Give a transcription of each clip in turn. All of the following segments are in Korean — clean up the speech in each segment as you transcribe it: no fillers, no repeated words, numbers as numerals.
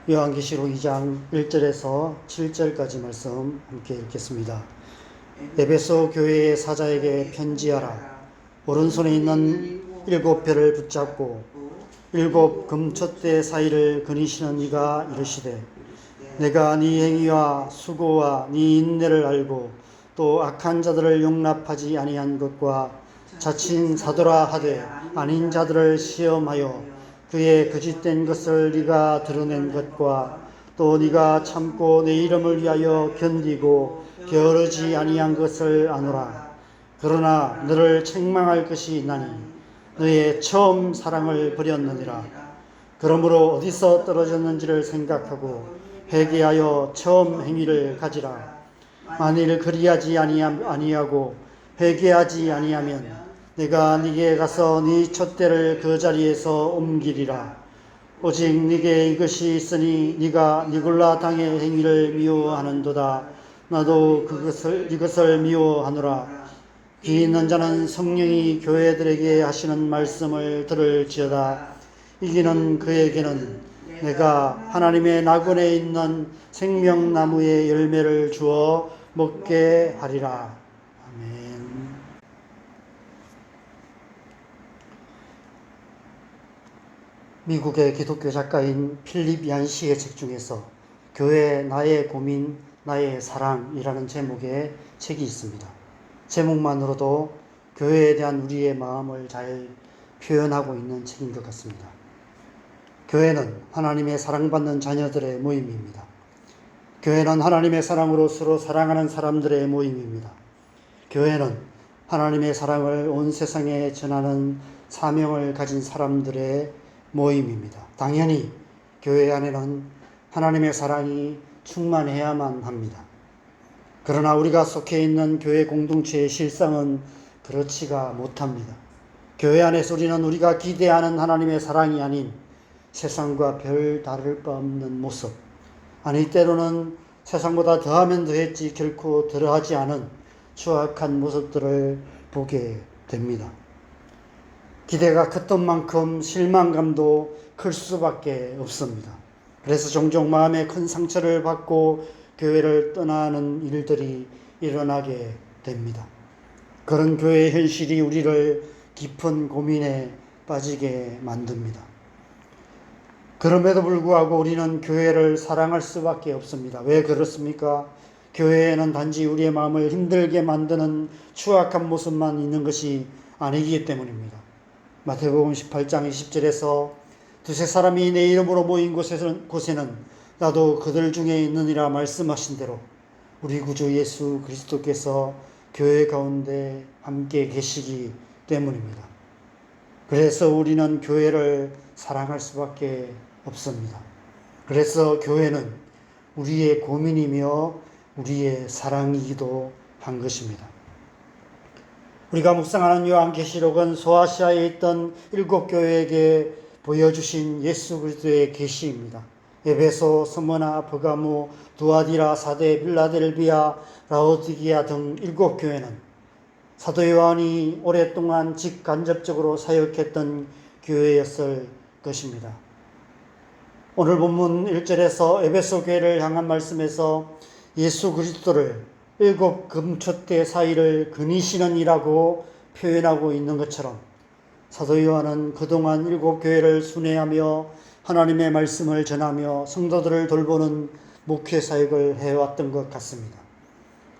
요한계시록 2장 1절에서 7절까지 말씀 함께 읽겠습니다. 에베소 교회의 사자에게 편지하라. 오른손에 있는 7별을 붙잡고 7 금촛대 사이를 거니시는 이가 이르시되, 내가 네 행위와 수고와 네 인내를 알고 또 악한 자들을 용납하지 아니한 것과 자칭 사도라 하되 아닌 자들을 시험하여 그의 거짓된 것을 네가 드러낸 것과 또 네가 참고 내 이름을 위하여 견디고 게으르지 아니한 것을 아노라. 그러나 너를 책망할 것이 있나니 너의 처음 사랑을 버렸느니라. 그러므로 어디서 떨어졌는지를 생각하고 회개하여 처음 행위를 가지라. 만일 그리하지 아니하고 회개하지 아니하면 내가 네게 가서 네 촛대를 그 자리에서 옮기리라. 오직 네게 이것이 있으니 네가 니골라 당의 행위를 미워하는도다. 나도 이것을 미워하노라. 귀 있는 자는 성령이 교회들에게 하시는 말씀을 들을지어다. 이기는 그에게는 내가 하나님의 낙원에 있는 생명나무의 열매를 주어 먹게 하리라. 아멘. 미국의 기독교 작가인 필립 얀시의 책 중에서 교회 나의 고민, 나의 사랑이라는 제목의 책이 있습니다. 제목만으로도 교회에 대한 우리의 마음을 잘 표현하고 있는 책인 것 같습니다. 교회는 하나님의 사랑받는 자녀들의 모임입니다. 교회는 하나님의 사랑으로 서로 사랑하는 사람들의 모임입니다. 교회는 하나님의 사랑을 온 세상에 전하는 사명을 가진 사람들의 모임입니다. 당연히 교회 안에는 하나님의 사랑이 충만해야만 합니다. 그러나 우리가 속해 있는 교회 공동체의 실상은 그렇지가 못합니다. 교회 안에서 우리는 우리가 기대하는 하나님의 사랑이 아닌 세상과 별 다를 바 없는 모습, 아니 때로는 세상보다 더하면 더했지 결코 덜하지 않은 추악한 모습들을 보게 됩니다. 기대가 컸던 만큼 실망감도 클 수밖에 없습니다. 그래서 종종 마음에 큰 상처를 받고 교회를 떠나는 일들이 일어나게 됩니다. 그런 교회의 현실이 우리를 깊은 고민에 빠지게 만듭니다. 그럼에도 불구하고 우리는 교회를 사랑할 수밖에 없습니다. 왜 그렇습니까? 교회에는 단지 우리의 마음을 힘들게 만드는 추악한 모습만 있는 것이 아니기 때문입니다. 마태복음 18장 20절에서 두세 사람이 내 이름으로 모인 곳에는 나도 그들 중에 있느니라 말씀하신 대로 우리 구주 예수 그리스도께서 교회 가운데 함께 계시기 때문입니다. 그래서 우리는 교회를 사랑할 수밖에 없습니다. 그래서 교회는 우리의 고민이며 우리의 사랑이기도 한 것입니다. 우리가 묵상하는 요한계시록은 소아시아에 있던 7 교회에게 보여주신 예수 그리스도의 계시입니다. 에베소, 스무나, 버가모, 두아디라, 사데, 빌라델비아, 라오디게아 등 7 교회는 사도 요한이 오랫동안 직간접적으로 사역했던 교회였을 것입니다. 오늘 본문 1절에서 에베소 교회를 향한 말씀에서 예수 그리스도를 7 금촛대 사이를 거니시는 이라고 표현하고 있는 것처럼 사도 요한은 그동안 7 교회를 순회하며 하나님의 말씀을 전하며 성도들을 돌보는 목회 사역을 해왔던 것 같습니다.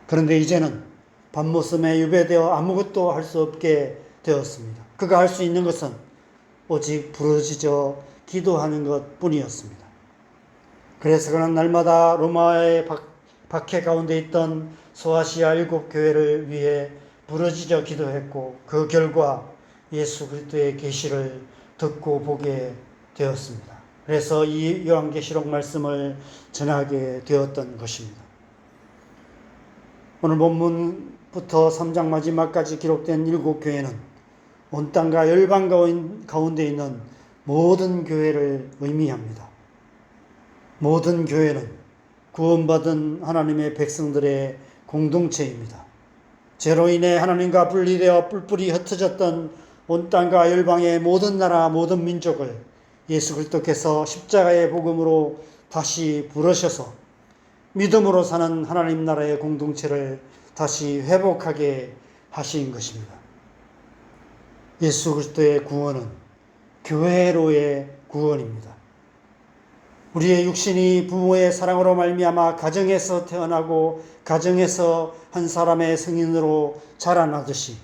그런데 이제는 밤모섬에 유배되어 아무것도 할 수 없게 되었습니다. 그가 할 수 있는 것은 오직 부르짖어 기도하는 것 뿐이었습니다. 그래서 그는 날마다 로마의 박해 가운데 있던 소아시아 7 교회를 위해 부르짖어 기도했고 그 결과 예수 그리스도의 계시를 듣고 보게 되었습니다. 그래서 이 요한계시록 말씀을 전하게 되었던 것입니다. 오늘 본문부터 3장 마지막까지 기록된 7 교회는 온 땅과 열방 가운데 있는 모든 교회를 의미합니다. 모든 교회는 구원받은 하나님의 백성들의 공동체입니다. 죄로 인해 하나님과 분리되어 뿔뿔이 흩어졌던 온 땅과 열방의 모든 나라 모든 민족을 예수 그리스도께서 십자가의 복음으로 다시 부르셔서 믿음으로 사는 하나님 나라의 공동체를 다시 회복하게 하신 것입니다. 예수 그리스도의 구원은 교회로의 구원입니다. 우리의 육신이 부모의 사랑으로 말미암아 가정에서 태어나고 가정에서 한 사람의 성인으로 자라나듯이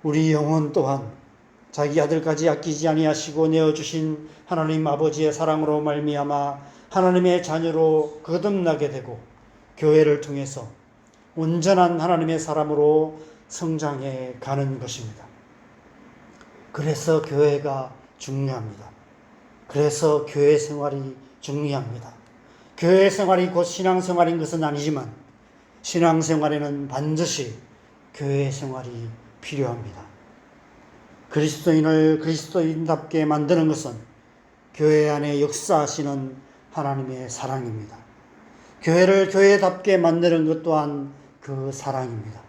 우리 영혼 또한 자기 아들까지 아끼지 아니하시고 내어주신 하나님 아버지의 사랑으로 말미암아 하나님의 자녀로 거듭나게 되고 교회를 통해서 온전한 하나님의 사람으로 성장해 가는 것입니다. 그래서 교회가 중요합니다. 그래서 교회 생활이 중요합니다. 교회 생활이 곧 신앙생활인 것은 아니지만 신앙생활에는 반드시 교회 생활이 필요합니다. 그리스도인을 그리스도인답게 만드는 것은 교회 안에 역사하시는 하나님의 사랑입니다. 교회를 교회답게 만드는 것 또한 그 사랑입니다.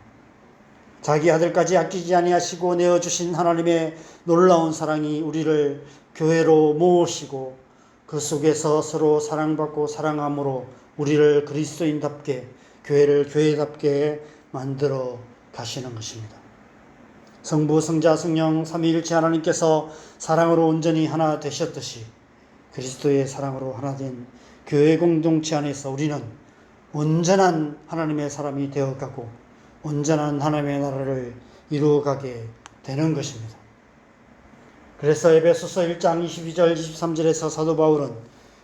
자기 아들까지 아끼지 아니하시고 내어주신 하나님의 놀라운 사랑이 우리를 교회로 모으시고 그 속에서 서로 사랑받고 사랑함으로 우리를 그리스도인답게 교회를 교회답게 만들어 가시는 것입니다. 성부, 성자, 성령 삼위일체 하나님께서 사랑으로 온전히 하나 되셨듯이 그리스도의 사랑으로 하나 된 교회 공동체 안에서 우리는 온전한 하나님의 사람이 되어가고 온전한 하나님의 나라를 이루어가게 되는 것입니다. 그래서 에베소서 1장 22절 23절에서 사도 바울은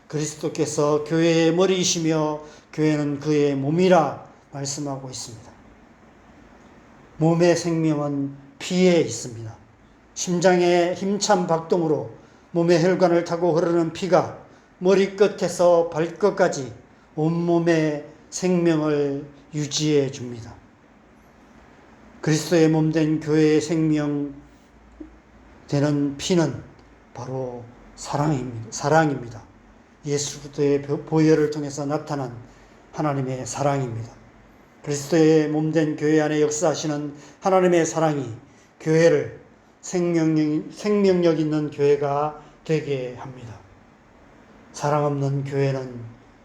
그리스도께서 교회의 머리이시며 교회는 그의 몸이라 말씀하고 있습니다. 몸의 생명은 피에 있습니다. 심장의 힘찬 박동으로 몸의 혈관을 타고 흐르는 피가 머리끝에서 발끝까지 온몸의 생명을 유지해 줍니다. 그리스도의 몸된 교회의 생명 되는 피는 바로 사랑입니다. 예수 그리스도의 보혈을 통해서 나타난 하나님의 사랑입니다. 그리스도의 몸된 교회 안에 역사하시는 하나님의 사랑이 교회를 생명력 있는 교회가 되게 합니다. 사랑 없는 교회는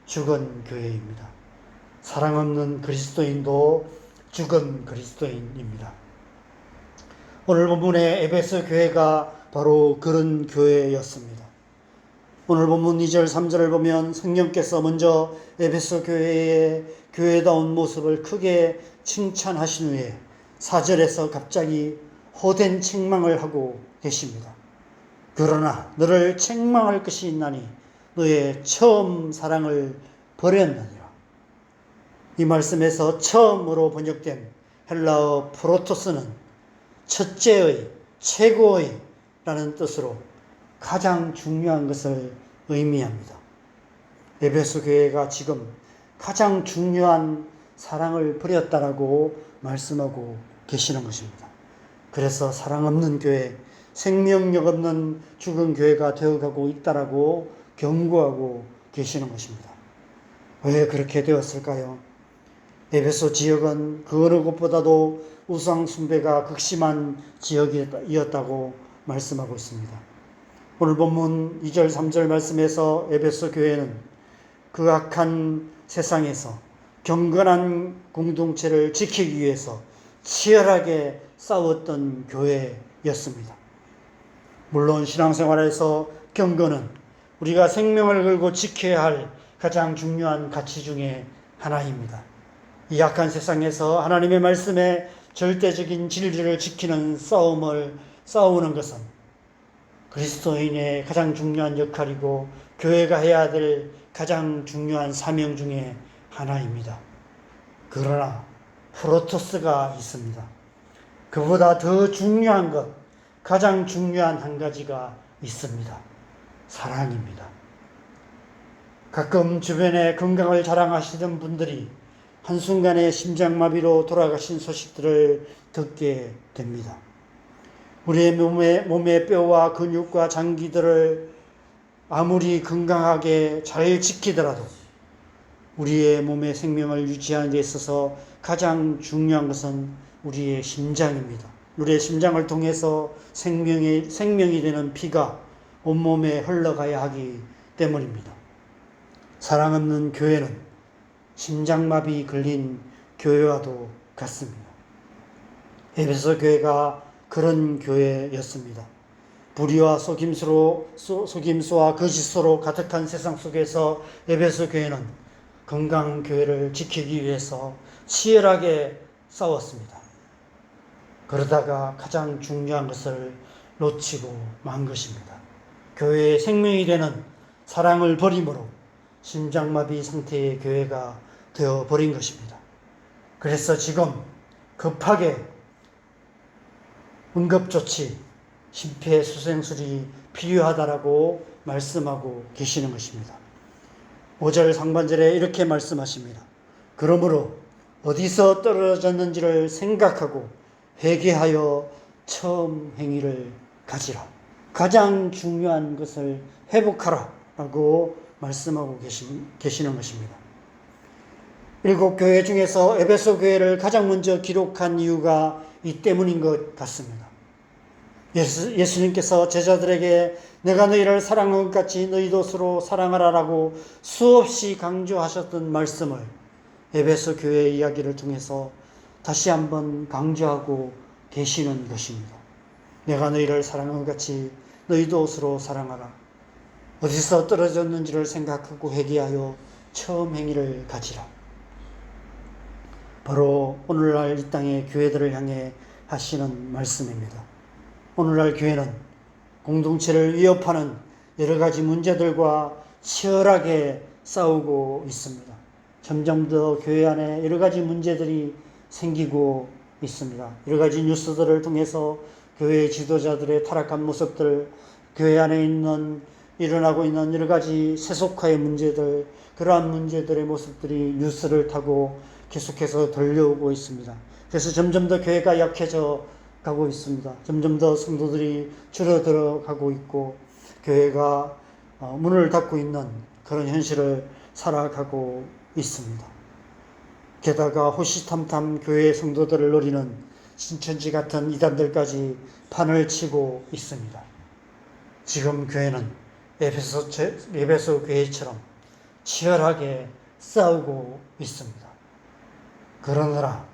죽은 교회입니다. 사랑 없는 그리스도인도 죽은 그리스도인입니다. 오늘 본문의 에베소 교회가 바로 그런 교회였습니다. 오늘 본문 2절 3절을 보면 성령께서 먼저 에베소 교회의 교회다운 모습을 크게 칭찬하신 후에 4절에서 갑자기 호된 책망을 하고 계십니다. 그러나 너를 책망할 것이 있나니 너의 처음 사랑을 버렸느니라. 이 말씀에서 처음으로 번역된 헬라어 프로토스는 첫째의, 최고의 라는 뜻으로 가장 중요한 것을 의미합니다. 에베소 교회가 지금 가장 중요한 사랑을 버렸다라고 말씀하고 계시는 것입니다. 그래서 사랑 없는 교회, 생명력 없는 죽은 교회가 되어가고 있다라고 경고하고 계시는 것입니다. 왜 그렇게 되었을까요? 에베소 지역은 그 어느 곳보다도 우상 숭배가 극심한 지역이었다고 말씀하고 있습니다. 오늘 본문 2절 3절 말씀에서 에베소 교회는 그 악한 세상에서 경건한 공동체를 지키기 위해서 치열하게 싸웠던 교회였습니다. 물론 신앙생활에서 경건은 우리가 생명을 걸고 지켜야 할 가장 중요한 가치 중에 하나입니다. 이 악한 세상에서 하나님의 말씀에 절대적인 진리를 지키는 싸우는 것은 그리스도인의 가장 중요한 역할이고 교회가 해야 될 가장 중요한 사명 중에 하나입니다. 그러나 프로토스가 있습니다. 그보다 더 중요한 것, 가장 중요한 한 가지가 있습니다. 사랑입니다. 가끔 주변에 건강을 자랑하시던 분들이 한순간에 심장마비로 돌아가신 소식들을 듣게 됩니다. 우리의 몸의 뼈와 근육과 장기들을 아무리 건강하게 잘 지키더라도 우리의 몸의 생명을 유지하는 데 있어서 가장 중요한 것은 우리의 심장입니다. 우리의 심장을 통해서 생명이 되는 피가 온몸에 흘러가야 하기 때문입니다. 사랑 없는 교회는 심장마비 걸린 교회와도 같습니다. 에베소 교회가 그런 교회였습니다. 불의와 속임수와 거짓으로 가득한 세상 속에서 에베소 교회는 건강한 교회를 지키기 위해서 치열하게 싸웠습니다. 그러다가 가장 중요한 것을 놓치고 만 것입니다. 교회의 생명이 되는 사랑을 버림으로 심장마비 상태의 교회가 되어버린 것입니다. 그래서 지금 급하게 응급조치, 심폐소생술이 필요하다라고 말씀하고 계시는 것입니다. 5절 상반절에 이렇게 말씀하십니다. 그러므로 어디서 떨어졌는지를 생각하고 회개하여 처음 행위를 가지라. 가장 중요한 것을 회복하라 라고 말씀하고 계시는 것입니다. 7교회 중에서 에베소 교회를 가장 먼저 기록한 이유가 이 때문인 것 같습니다. 예수님께서 제자들에게 내가 너희를 사랑한 것 같이 너희도 서로 사랑하라라고 수없이 강조하셨던 말씀을 에베소 교회의 이야기를 통해서 다시 한번 강조하고 계시는 것입니다. 내가 너희를 사랑한 것 같이 너희도 서로 사랑하라. 어디서 떨어졌는지를 생각하고 회개하여 처음 행위를 가지라. 바로 오늘날 이 땅의 교회들을 향해 하시는 말씀입니다. 오늘날 교회는 공동체를 위협하는 여러 가지 문제들과 치열하게 싸우고 있습니다. 점점 더 교회 안에 여러 가지 문제들이 생기고 있습니다. 여러 가지 뉴스들을 통해서 교회 지도자들의 타락한 모습들, 교회 안에 일어나고 있는 여러 가지 세속화의 문제들, 그러한 문제들의 모습들이 뉴스를 타고 계속해서 들려오고 있습니다. 그래서 점점 더 교회가 약해져 가고 있습니다. 점점 더 성도들이 줄어들어 가고 있고 교회가 문을 닫고 있는 그런 현실을 살아가고 있습니다. 게다가 호시탐탐 교회 성도들을 노리는 신천지 같은 이단들까지 판을 치고 있습니다. 지금 교회는 에베소 교회처럼 치열하게 싸우고 있습니다. 그러느라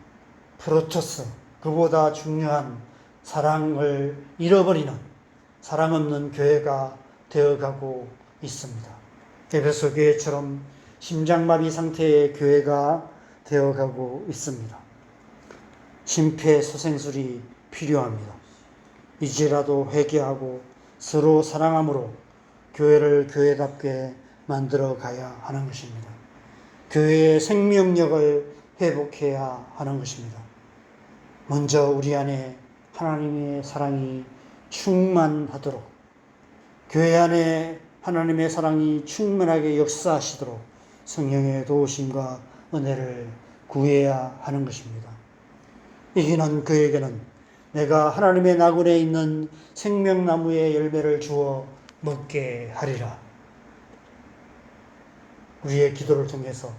프로토스, 그보다 중요한 사랑을 잃어버리는 사랑 없는 교회가 되어가고 있습니다. 에베소 교회처럼 심장마비 상태의 교회가 되어가고 있습니다. 심폐소생술이 필요합니다. 이제라도 회개하고 서로 사랑함으로 교회를 교회답게 만들어 가야 하는 것입니다. 교회의 생명력을 회복해야 하는 것입니다. 먼저 우리 안에 하나님의 사랑이 충만하도록, 교회 안에 하나님의 사랑이 충만하게 역사하시도록 성령의 도우심과 은혜를 구해야 하는 것입니다. 이기는 그에게는 내가 하나님의 나군에 있는 생명나무의 열매를 주어 먹게 하리라. 우리의 기도를 통해서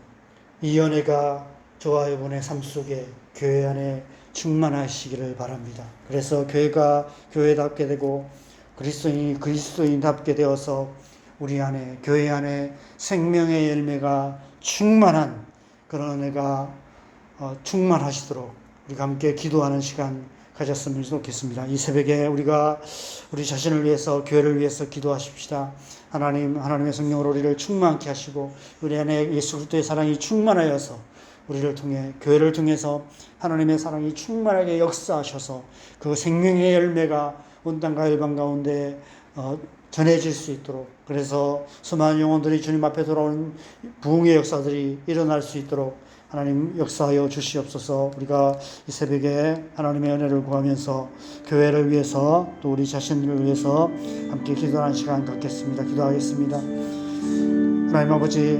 이 은혜가 저와 여러분의 삶 속에 교회 안에 충만하시기를 바랍니다. 그래서 교회가 교회답게 되고 그리스도인이 그리스도인답게 되어서 우리 안에 교회 안에 생명의 열매가 충만한 그런 은혜가 충만하시도록 우리가 함께 기도하는 시간 가졌으면 좋겠습니다. 이 새벽에 우리가 우리 자신을 위해서 교회를 위해서 기도하십시다. 하나님의 성령으로 우리를 충만케 하시고 우리 안에 예수 그리스도의 사랑이 충만하여서 우리를 통해 교회를 통해서 하나님의 사랑이 충만하게 역사하셔서 그 생명의 열매가 온 땅과 일방 가운데 전해질 수 있도록, 그래서 수많은 영혼들이 주님 앞에 돌아오는 부흥의 역사들이 일어날 수 있도록 하나님 역사하여 주시옵소서. 우리가 이 새벽에 하나님의 은혜를 구하면서 교회를 위해서 또 우리 자신을 위해서 함께 기도하는 시간 갖겠습니다. 기도하겠습니다. 하나님 아버지,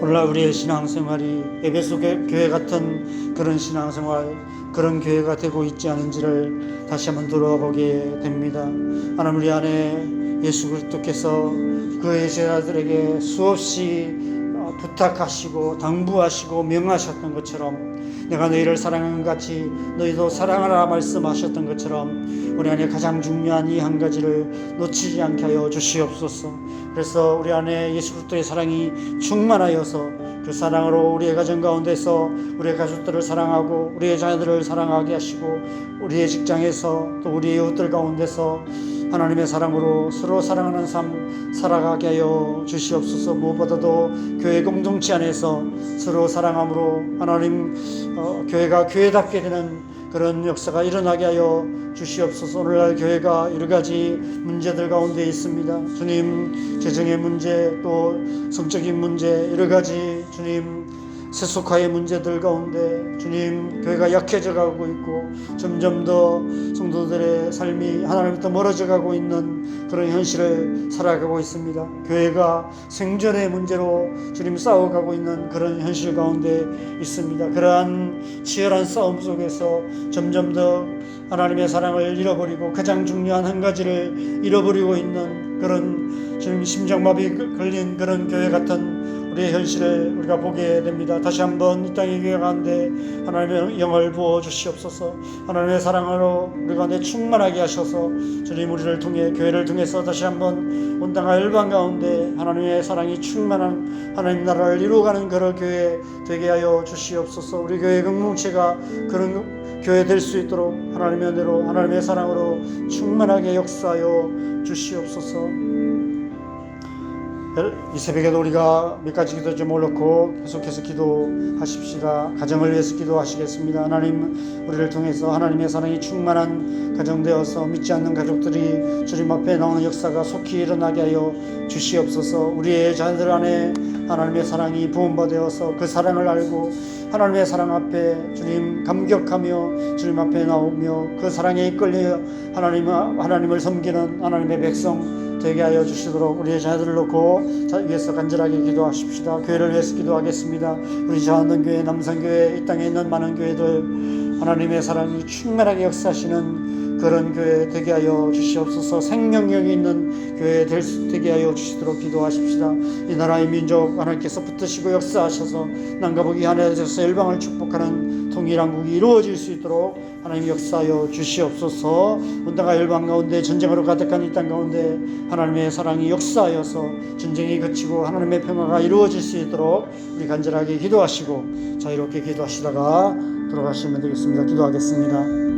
오늘날 우리의 신앙생활이 에베소 교회 같은 그런 신앙생활, 그런 교회가 되고 있지 않은지를 다시 한번 돌아보게 됩니다. 하나님, 우리 안에 예수 그리스도께서 그의 제자들에게 수없이 부탁하시고 당부하시고 명하셨던 것처럼 내가 너희를 사랑한 것 같이 너희도 사랑하라 말씀하셨던 것처럼 우리 안에 가장 중요한 이 한 가지를 놓치지 않게 하여 주시옵소서. 그래서 우리 안에 예수 그리스도의 사랑이 충만하여서 그 사랑으로 우리의 가정 가운데서 우리의 가족들을 사랑하고 우리의 자녀들을 사랑하게 하시고 우리의 직장에서 또 우리의 이웃들 가운데서 하나님의 사랑으로 서로 사랑하는 삶 살아가게 하여 주시옵소서. 무엇보다도 교회 공동체 안에서 서로 사랑함으로 하나님 교회가 교회답게 되는 그런 역사가 일어나게 하여 주시옵소서. 오늘날 교회가 여러 가지 문제들 가운데 있습니다. 주님, 재정의 문제, 또 성적인 문제, 여러 가지 주님 세속화의 문제들 가운데 주님 교회가 약해져 가고 있고 점점 더 성도들의 삶이 하나님부터 멀어져 가고 있는 그런 현실을 살아가고 있습니다. 교회가 생존의 문제로 주님 싸워가고 있는 그런 현실 가운데 있습니다. 그러한 치열한 싸움 속에서 점점 더 하나님의 사랑을 잃어버리고 가장 중요한 한 가지를 잃어버리고 있는 그런 주님 심장마비 걸린 그런 교회 같은 우리의 현실을 우리가 보게 됩니다. 다시 한번 이 땅의 교회 가운데 하나님의 영을 부어 주시옵소서. 하나님의 사랑으로 우리 가운데 충만하게 하셔서 주님 우리를 통해 교회를 통해서 다시 한번 온 땅과 열방 가운데 하나님의 사랑이 충만한 하나님 나라를 이루어가는 그런 교회 되게 하여 주시옵소서. 우리 교회 공동체가 그런 교회 될 수 있도록 하나님의 은혜로 하나님의 사랑으로 충만하게 역사하여 주시옵소서. 이 새벽에도 우리가 몇 가지 기도 좀 올놓고 계속해서 기도하십시다. 가정을 위해서 기도하시겠습니다. 하나님 우리를 통해서 하나님의 사랑이 충만한 가정 되어서 믿지 않는 가족들이 주님 앞에 나오는 역사가 속히 일어나게 하여 주시옵소서. 우리의 자녀들 안에 하나님의 사랑이 부음받아서 그 사랑을 알고 하나님의 사랑 앞에 주님 감격하며 주님 앞에 나오며 그 사랑에 이끌려 하나님을 섬기는 하나님의 백성 되게 하여 주시도록 우리의 자녀들을 놓고 위해서 간절하게 기도하십시다. 교회를 위해서 기도하겠습니다. 우리 자원동교회, 남산교회, 이 땅에 있는 많은 교회들 하나님의 사랑이 충만하게 역사하시는 그런 교회 되게 하여 주시옵소서. 생명력이 있는 교회 되게 하여 주시도록 기도하십시다. 이 나라의 민족 하나님께서 붙드시고 역사하셔서 남과 북이 하나되어서 열방을 축복하는 통일한국이 이루어질 수 있도록 하나님 역사하여 주시옵소서. 온 땅과 열방 가운데 전쟁으로 가득한 이 땅 가운데 하나님의 사랑이 역사하여서 전쟁이 그치고 하나님의 평화가 이루어질 수 있도록 우리 간절하게 기도하시고 자유롭게 기도하시다가 들어가시면 되겠습니다. 기도하겠습니다.